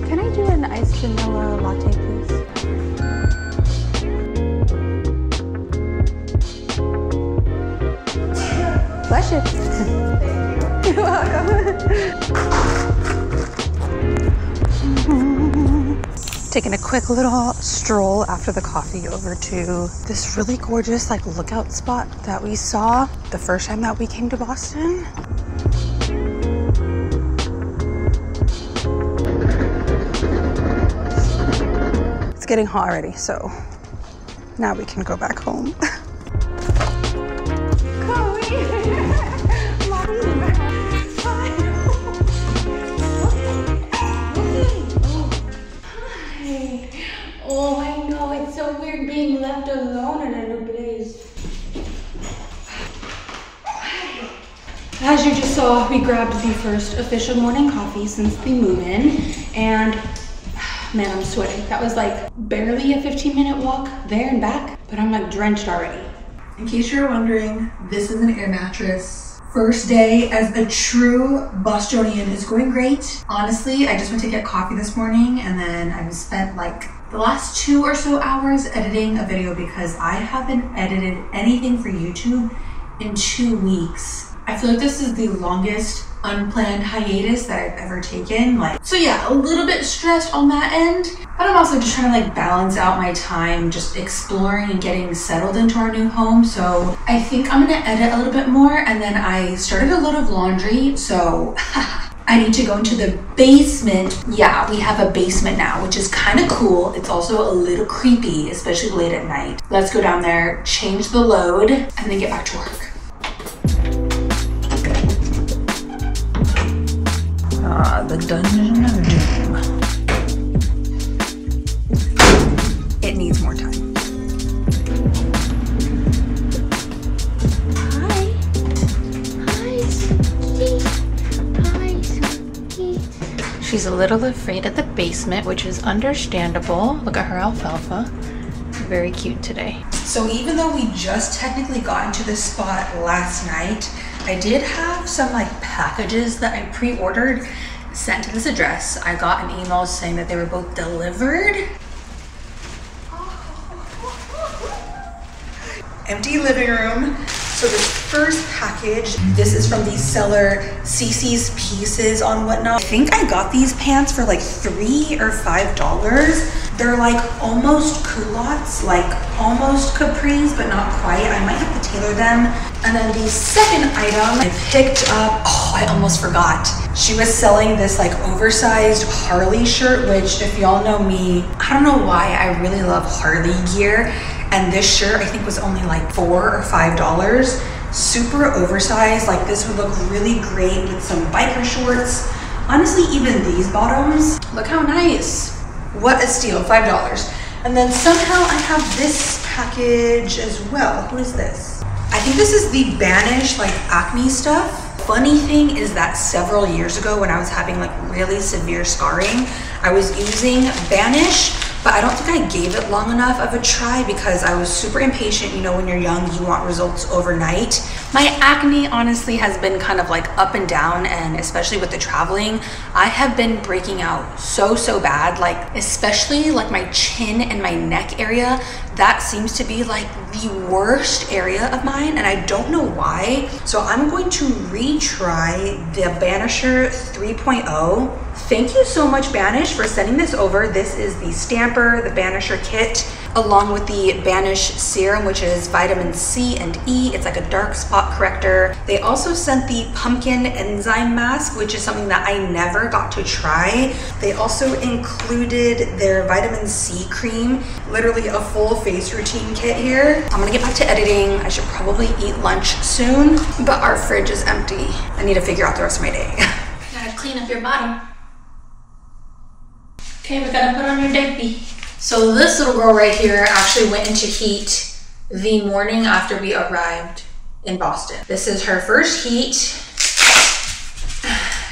Can I do an iced vanilla latte, please? Bless you. You're welcome. Taking a quick little stroll after the coffee over to this really gorgeous like lookout spot that we saw the first time that we came to Boston. It's getting hot already, so now we can go back home. Oh, I know, it's so weird being left alone in a new place. As you just saw, we grabbed the first official morning coffee since the move-in, and man, I'm sweating. That was like barely a 15-minute walk there and back, but I'm like drenched already. In case you're wondering, this is an air mattress. First day as a true Bostonian is going great. Honestly, I just went to get coffee this morning and then I've spent like the last 2 or so hours editing a video because I haven't edited anything for YouTube in 2 weeks. I feel like this is the longest unplanned hiatus that I've ever taken. So yeah, a little bit stressed on that end, but I'm also just trying to like balance out my time just exploring and getting settled into our new home. So I think I'm gonna edit a little bit more, and then I started a load of laundry, so I need to go into the basement. Yeah, we have a basement now, which is kind of cool. It's also a little creepy, especially late at night. Let's go down there, change the load, and then get back to work. The Dungeon of Doom. It needs more time. Hi. Hi, sweetie. Hi, sweetie. She's a little afraid of the basement, which is understandable. Look at her alfalfa. Very cute today. So even though we just technically got into this spot last night, I did have some like packages that I pre-ordered sent to this address. I got an email saying that they were both delivered. Empty living room. So this first package, this is from the seller Cece's Pieces on Whatnot. I think I got these pants for like $3 or $5. They're like almost culottes, like almost capris, but not quite. I might have to tailor them. And then the second item I picked up, oh, I almost forgot. She was selling this like oversized Harley shirt, which if y'all know me, I don't know why I really love Harley gear. And this shirt I think was only like $4 or $5. Super oversized, like this would look really great with some biker shorts. Honestly, even these bottoms, look how nice. What a steal, $5. And then somehow I have this package as well. Who is this? I think this is the Banish like acne stuff. Funny thing is that several years ago when I was having like really severe scarring, I was using Banish, but I don't think I gave it long enough of a try because I was super impatient. You know, when you're young, you want results overnight. My acne honestly has been kind of like up and down, and especially with the traveling, I have been breaking out so bad, like especially like my chin and my neck area. That seems to be like the worst area of mine, and I don't know why. So I'm going to retry the Banisher 3.0. Thank you so much, Banish, for sending this over. This is the stamper, the Banisher kit, along with the Banish serum, which is vitamin C and E. It's like a dark spot corrector. They also sent the pumpkin enzyme mask, which is something that I never got to try. They also included their vitamin C cream, literally a full face routine kit here. I'm gonna get back to editing. I should probably eat lunch soon, but our fridge is empty. I need to figure out the rest of my day. Gotta clean up your bottom. Okay, we gotta put on your diaper. So this little girl right here actually went into heat the morning after we arrived in Boston. This is her first heat.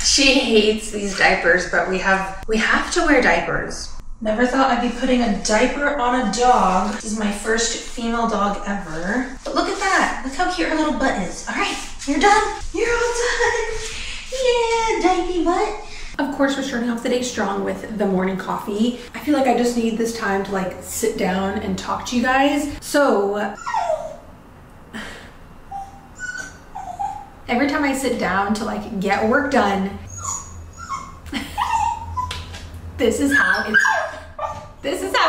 She hates these diapers, but we have to wear diapers. Never thought I'd be putting a diaper on a dog. This is my first female dog ever. But look at that. Look how cute her little butt is. All right, you're done. You're all done. Yeah, diaper butt. Of course, we're starting off the day strong with the morning coffee. I feel like I just need this time to like sit down and talk to you guys. So every time I sit down to like get work done, this is how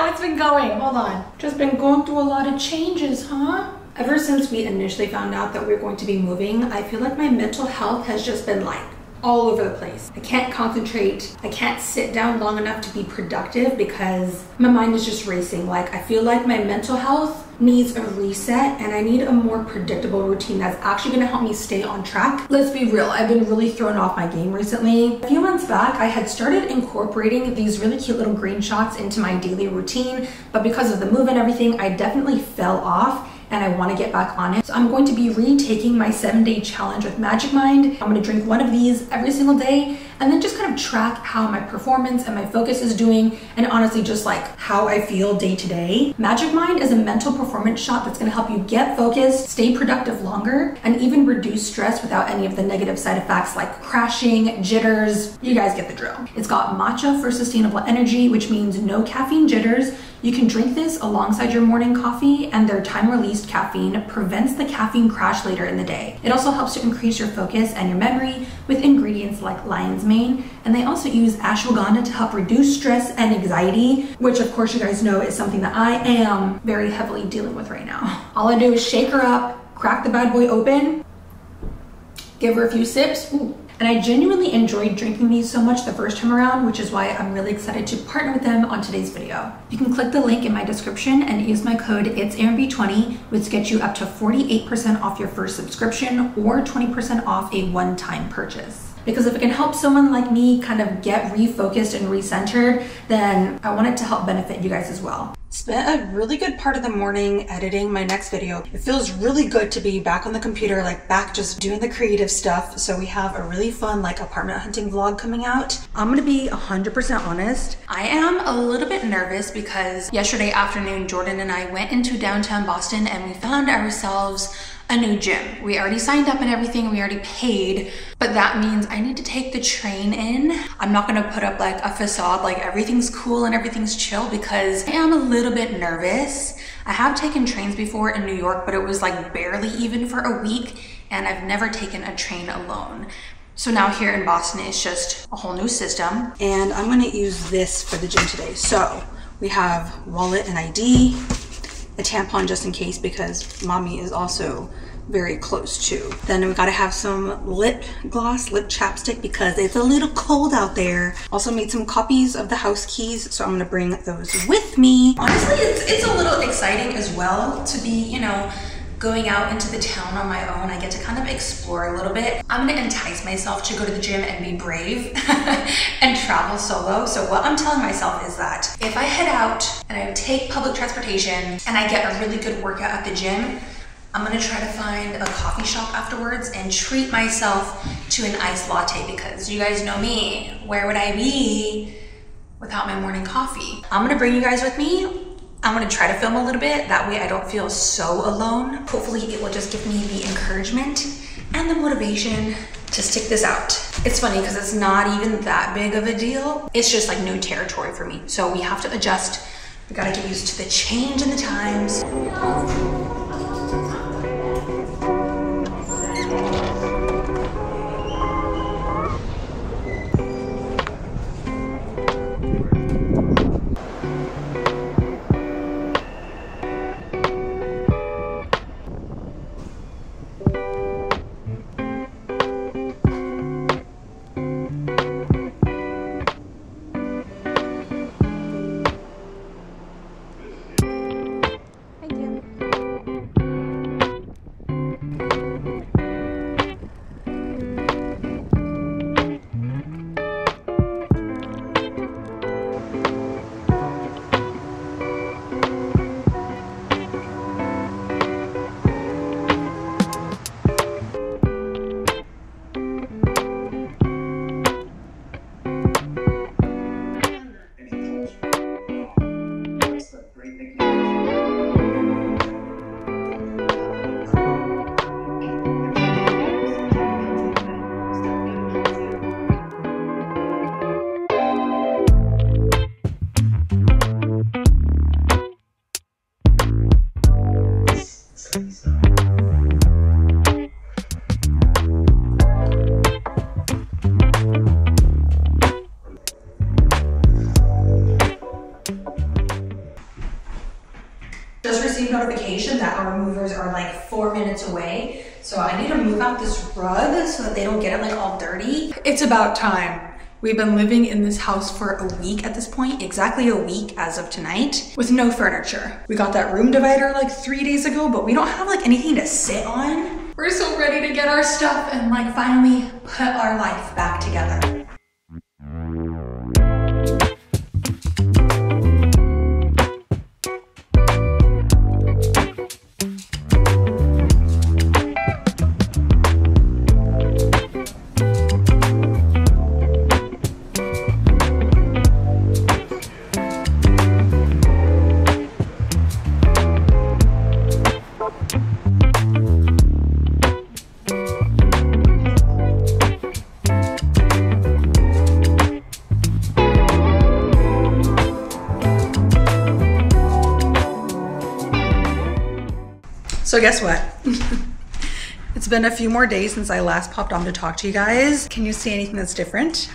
it's been going. Hold on. Just been going through a lot of changes, huh? Ever since we initially found out that we were going to be moving, I feel like my mental health has just been like all over the place. I can't concentrate. I can't sit down long enough to be productive because my mind is just racing. Like, I feel like my mental health needs a reset and I need a more predictable routine that's actually gonna help me stay on track. Let's be real, I've been really thrown off my game recently. A few months back, I had started incorporating these really cute little green shots into my daily routine, but because of the move and everything, I definitely fell off and I want to get back on it. So I'm going to be retaking my 7-day challenge with Magic Mind. I'm going to drink one of these every single day and then just kind of track how my performance and my focus is doing and honestly just like how I feel day to day. Magic Mind is a mental performance shot that's going to help you get focused, stay productive longer, and even reduce stress without any of the negative side effects like crashing, jitters. You guys get the drill. It's got matcha for sustainable energy, which means no caffeine jitters. You can drink this alongside your morning coffee, and their time-released caffeine prevents the caffeine crash later in the day. It also helps to increase your focus and your memory with ingredients like lion's mane, and they also use ashwagandha to help reduce stress and anxiety, which of course you guys know is something that I am very heavily dealing with right now. All I do is shake her up, crack the bad boy open, give her a few sips. Ooh. And I genuinely enjoyed drinking these so much the first time around, which is why I'm really excited to partner with them on today's video. You can click the link in my description and use my code itserinbchannel, which gets you up to 48% off your first subscription or 20% off a one-time purchase. Because if it can help someone like me kind of get refocused and recentered, then I want it to help benefit you guys as well. Spent a really good part of the morning editing my next video. It feels really good to be back on the computer, like back just doing the creative stuff. So we have a really fun like apartment hunting vlog coming out. I'm gonna be 100% honest. I am a little bit nervous because yesterday afternoon, Jordan and I went into downtown Boston and we found ourselves a new gym. We already signed up and everything, we already paid, but that means I need to take the train in. I'm not gonna put up like a facade like everything's cool and everything's chill because I am a little bit nervous. I have taken trains before in New York, but it was like barely even for a week, and I've never taken a train alone. So now here in Boston, it's just a whole new system. And I'm gonna use this for the gym today. So we have wallet and ID, a tampon just in case because mommy is also very close to. Then we gotta have some lip gloss, lip chapstick because it's a little cold out there. Also made some copies of the house keys, so I'm gonna bring those with me. Honestly, it's a little exciting as well to be, you know, going out into the town on my own. I get to kind of explore a little bit. I'm gonna entice myself to go to the gym and be brave and travel solo. So what I'm telling myself is that if I head out and I take public transportation and I get a really good workout at the gym, I'm gonna try to find a coffee shop afterwards and treat myself to an iced latte because you guys know me, where would I be without my morning coffee? I'm gonna bring you guys with me. I'm gonna try to film a little bit, that way I don't feel so alone. Hopefully it will just give me the encouragement and the motivation to stick this out. It's funny because it's not even that big of a deal. It's just like new territory for me. So we have to adjust. We gotta get used to the change in the times. Just received notification that our movers are like 4 minutes away. So I need to move out this rug so that they don't get it like all dirty. It's about time. We've been living in this house for a week at this point, exactly a week as of tonight, with no furniture. We got that room divider like 3 days ago, but we don't have like anything to sit on. We're so ready to get our stuff and like finally put our life back together. So guess what? It's been a few more days since I last popped on to talk to you guys. Can you see anything that's different?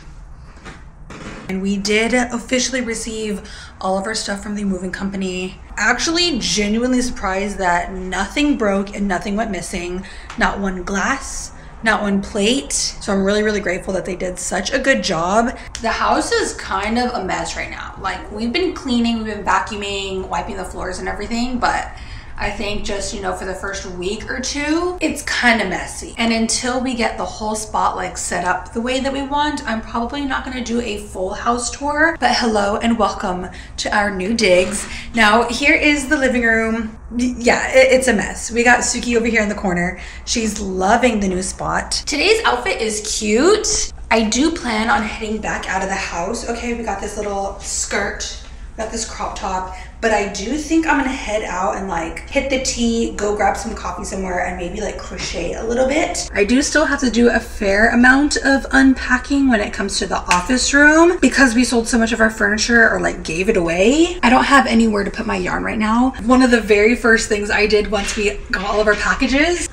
And we did officially receive all of our stuff from the moving company. Actually, genuinely surprised that nothing broke and nothing went missing. Not one glass, not one plate. So I'm really, really grateful that they did such a good job. The house is kind of a mess right now. Like, we've been cleaning, we've been vacuuming, wiping the floors and everything, but I think just, you know, for the first week or two, it's kind of messy. And until we get the whole spot like set up the way that we want, I'm probably not gonna do a full house tour. But hello and welcome to our new digs. Now, here is the living room. Yeah, it's a mess. We got Suki over here in the corner. She's loving the new spot. Today's outfit is cute. I do plan on heading back out of the house. Okay, we got this little skirt, got this crop top, but I do think I'm gonna head out and like hit the tea, go grab some coffee somewhere and maybe like crochet a little bit. I do still have to do a fair amount of unpacking when it comes to the office room because we sold so much of our furniture or like gave it away. I don't have anywhere to put my yarn right now. One of the very first things I did once we got all of our packages,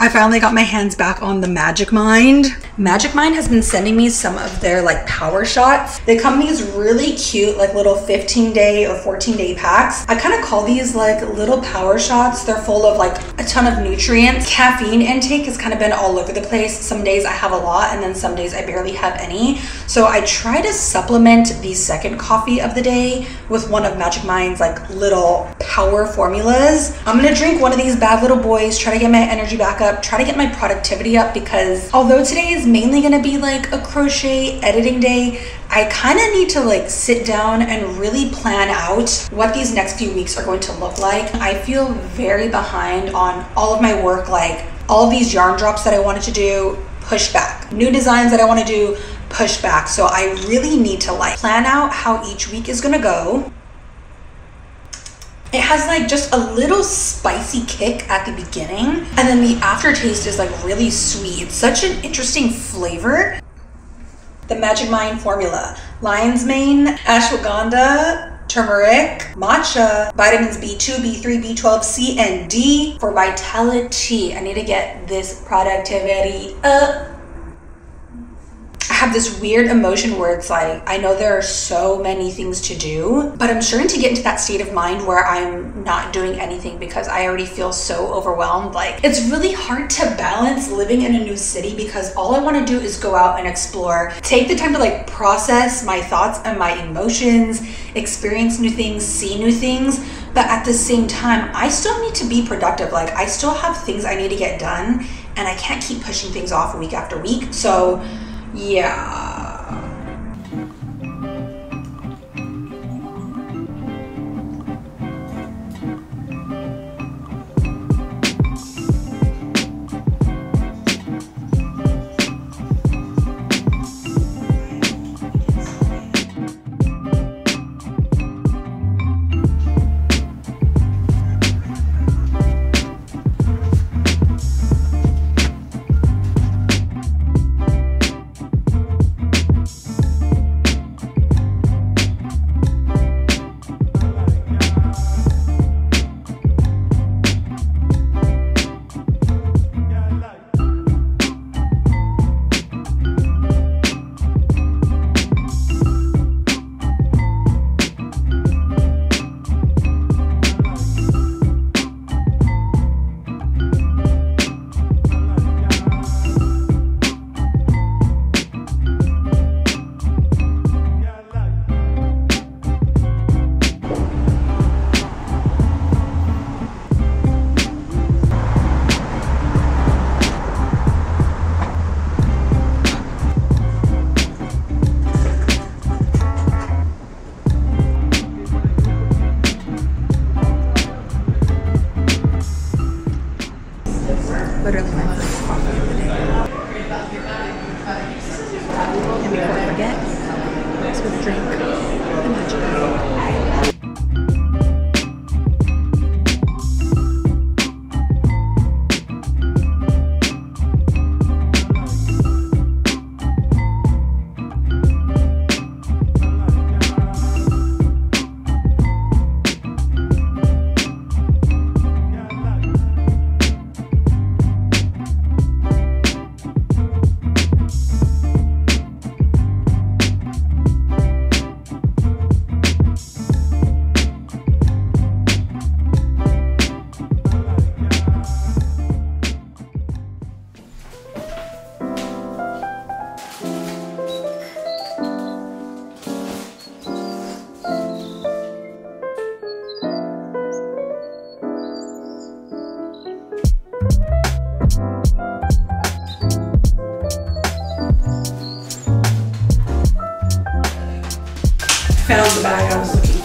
I finally got my hands back on the Magic Mind. Magic Mind has been sending me some of their like power shots. They come in these really cute like little 15-day or 14-day packs. I kind of call these like little power shots. They're full of like a ton of nutrients. Caffeine intake has kind of been all over the place. Some days I have a lot and then some days I barely have any. So I try to supplement the second coffee of the day with one of Magic Mind's like little power formulas. I'm gonna drink one of these bad little boys, try to get my energy back up, try to get my productivity up, because although today is mainly gonna be like a crochet editing day, I kind of need to like sit down and really plan out what these next few weeks are going to look like. I feel very behind on all of my work, like all these yarn drops that I wanted to do, push back. New designs that I want to do, push back. So I really need to like plan out how each week is gonna go. It has like just a little spicy kick at the beginning, and then the aftertaste is like really sweet. It's such an interesting flavor. The Magic Mind formula: lion's mane, ashwagandha, turmeric, matcha, vitamins B2, B3, B12, C, and D for vitality. I need to get this productivity up. I have this weird emotion where it's like, I know there are so many things to do, but I'm starting to get into that state of mind where I'm not doing anything because I already feel so overwhelmed. Like, it's really hard to balance living in a new city because all I want to do is go out and explore, take the time to like process my thoughts and my emotions, experience new things, see new things. But at the same time, I still need to be productive. Like, I still have things I need to get done and I can't keep pushing things off week after week. So yeah. Literally my first coffee of the day. And before I forget, let's go drink the magic. Found the bag I was looking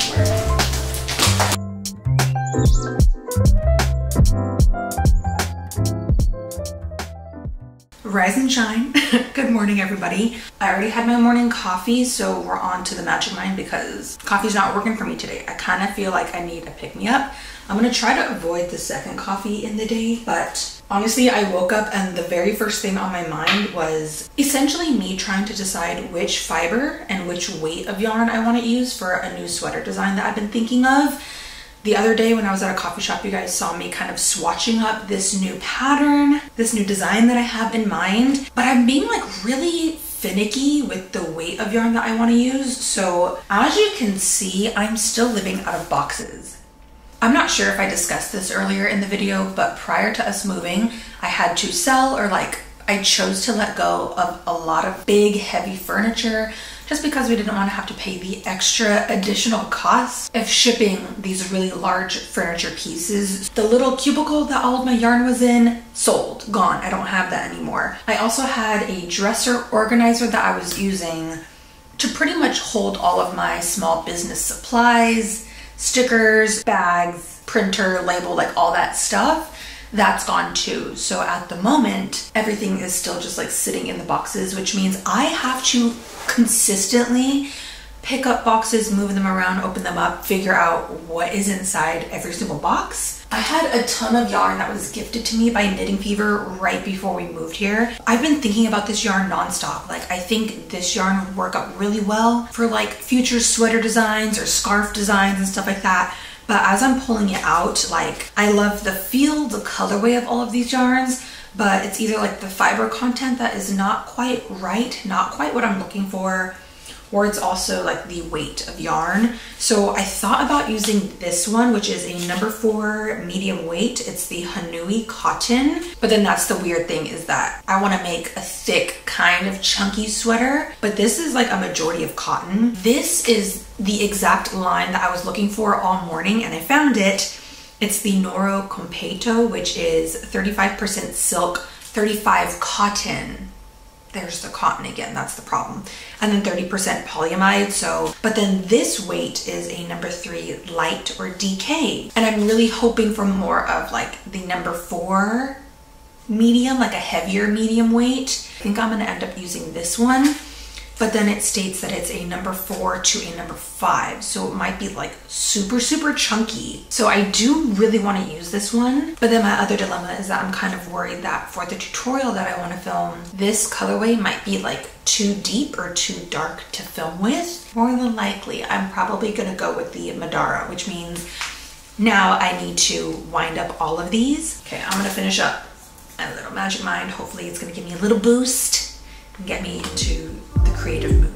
for. Rise and shine. Good morning, everybody. I already had my morning coffee, so we're on to the magic mind because coffee's not working for me today. I kind of feel like I need a pick-me-up. I'm gonna try to avoid the second coffee in the day, but honestly, I woke up and the very first thing on my mind was essentially me trying to decide which fiber and which weight of yarn I want to use for a new sweater design that I've been thinking of. The other day when I was at a coffee shop, you guys saw me kind of swatching up this new pattern, this new design that I have in mind, but I'm being like really finicky with the weight of yarn that I want to use. So as you can see, I'm still living out of boxes. I'm not sure if I discussed this earlier in the video, but prior to us moving, I had to sell, or like I chose to let go of a lot of big, heavy furniture just because we didn't want to have to pay the extra additional costs of shipping these really large furniture pieces. The little cubicle that all of my yarn was in, sold, gone. I don't have that anymore. I also had a dresser organizer that I was using to pretty much hold all of my small business supplies, stickers, bags, printer, label, like all that stuff. That's gone too. So at the moment, everything is still just like sitting in the boxes, which means I have to consistently pick up boxes, move them around, open them up, figure out what is inside every single box. I had a ton of yarn that was gifted to me by Knitting Fever right before we moved here. I've been thinking about this yarn nonstop. Like, I think this yarn would work out really well for like future sweater designs or scarf designs and stuff like that. But as I'm pulling it out, like, I love the feel, the colorway of all of these yarns, but it's either like the fiber content that is not quite right, not quite what I'm looking for, or it's also like the weight of yarn. So I thought about using this one, which is a number 4 medium weight. It's the Hanui cotton. But then that's the weird thing, is that I want to make a thick kind of chunky sweater, but this is like a majority of cotton. This is the exact line that I was looking for all morning, and I found it. It's the Noro Competo, which is 35% silk, 35 cotton. There's the cotton again, that's the problem. And then 30% polyamide. So, but then this weight is a number 3 light or DK. And I'm really hoping for more of like the number 4 medium, like a heavier medium weight. I think I'm gonna end up using this one. But then it states that it's a number 4 to a number 5. So it might be like super, super chunky. So I do really want to use this one. But then my other dilemma is that I'm kind of worried that for the tutorial that I want to film, this colorway might be like too deep or too dark to film with. More than likely, I'm probably going to go with the Madara, which means now I need to wind up all of these. Okay, I'm going to finish up my little magic mind. Hopefully it's going to give me a little boost and get me into the creative mood.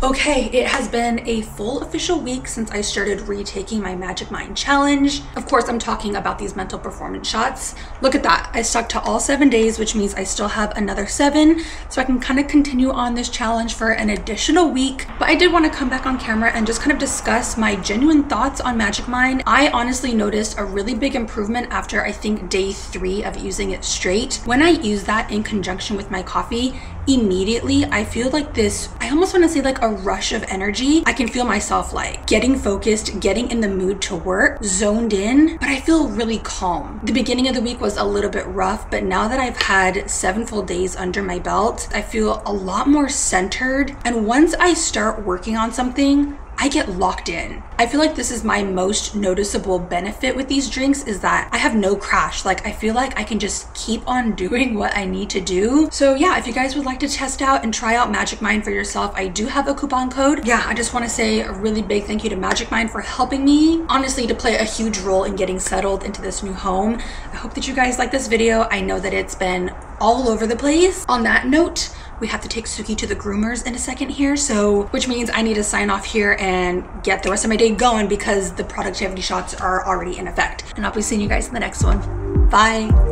Okay, it has been a full official week since I started retaking my Magic Mind challenge. Of course, I'm talking about these mental performance shots. Look at that. I stuck to all 7 days, which means I still have another 7. So I can kind of continue on this challenge for an additional week. But I did want to come back on camera and just kind of discuss my genuine thoughts on Magic Mind. I honestly noticed a really big improvement after I think day 3 of using it straight. When I use that in conjunction with my coffee, immediately I feel like this, I almost want to say like a rush of energy. I can feel myself like getting focused, getting in the mood to work, zoned in, but I feel really calm. The beginning of the week was a little bit rough, but now that I've had 7 full days under my belt, I feel a lot more centered. And once I start working on something, I get locked in. I feel like this is my most noticeable benefit with these drinks, is that I have no crash. Like, I feel like I can just keep on doing what I need to do. So yeah, if you guys would like to test out and try out Magic Mind for yourself, I do have a coupon code. Yeah, I just want to say a really big thank you to Magic Mind for helping me, honestly, to play a huge role in getting settled into this new home. I hope that you guys like this video. I know that it's been all over the place. On that note, we have to take Suki to the groomers in a second here, so which means I need to sign off here and get the rest of my day going because the productivity shots are already in effect. And I'll be seeing you guys in the next one. Bye.